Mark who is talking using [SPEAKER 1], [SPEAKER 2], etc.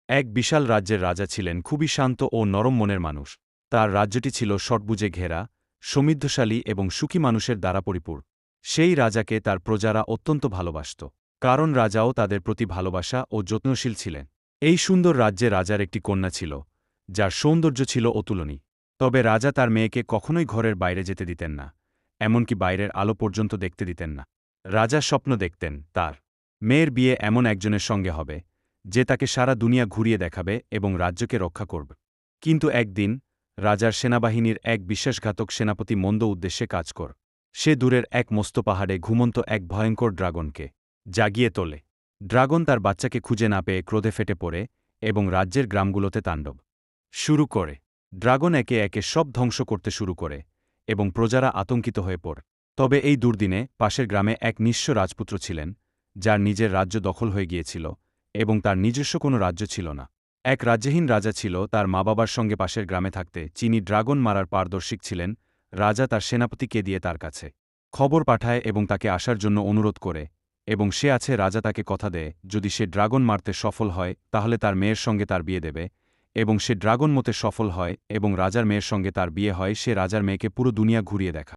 [SPEAKER 1] এক বিশাল রাজ্যের রাজা ছিলেন খুবই শান্ত ও নরম মনের মানুষ। তার রাজ্যটি ছিল ষটভুজে ঘেরা, সমৃদ্ধশালী এবং সুখী মানুষের দ্বারা পরিপূর। সেই রাজাকে তার প্রজারা অত্যন্ত ভালোবাসত, কারণ রাজাও তাদের প্রতি ভালোবাসা ও যত্নশীল ছিলেন। এই সুন্দর রাজ্যে রাজার একটি কন্যা ছিল, যার সৌন্দর্য ছিল অতুলনীয়। তবে রাজা তার মেয়েকে কখনোই ঘরের বাইরে যেতে দিতেন না, এমনকি বাইরের আলো পর্যন্ত দেখতে দিতেন না। রাজা স্বপ্ন দেখতেন তার মেয়ের বিয়ে এমন একজনের সঙ্গে হবে, যে তাকে সারা দুনিয়া ঘুরিয়ে দেখাবে এবং রাজ্যকে রক্ষা করবে। কিন্তু একদিন রাজার সেনাবাহিনীর এক বিশ্বাসঘাতক সেনাপতি মন্দ উদ্দেশ্যে কাজ কর। সে দূরের এক মস্ত পাহাড়ে ঘুমন্ত এক ভয়ঙ্কর ড্রাগনকে জাগিয়ে তোলে। ড্রাগন তার বাচ্চাকে খুঁজে না পেয়ে ক্রোধে ফেটে পড়ে এবং রাজ্যের গ্রামগুলোতে তাণ্ডব শুরু করে। ড্রাগন একে একে সব ধ্বংস করতে শুরু করে এবং প্রজারা আতঙ্কিত হয়ে পড়ে। তবে এই দুর্দিনে পাশের গ্রামে এক নিঃস্ব রাজপুত্র ছিলেন, যার নিজের রাজ্য দখল হয়ে গিয়েছিল এবং তার নিজস্ব কোনো রাজ্য ছিল না। এক রাজ্যহীন রাজা ছিল, তার মা বাবার সঙ্গে পাশের গ্রামে থাকতে, যিনি ড্রাগন মারার পারদর্শিক ছিলেন। রাজা তার সেনাপতিকে দিয়ে তার কাছে খবর পাঠায় এবং তাকে আসার জন্য অনুরোধ করে, এবং সে আছে রাজা তাকে কথা দেয় যদি সে ড্রাগন মারতে সফল হয় তাহলে তার মেয়ের সঙ্গে তার বিয়ে দেবে, এবং সে ড্রাগন মতে সফল হয় এবং রাজার মেয়ের সঙ্গে তার বিয়ে হয়, সে রাজার মেয়েকে পুরো দুনিয়া ঘুরিয়ে দেখা।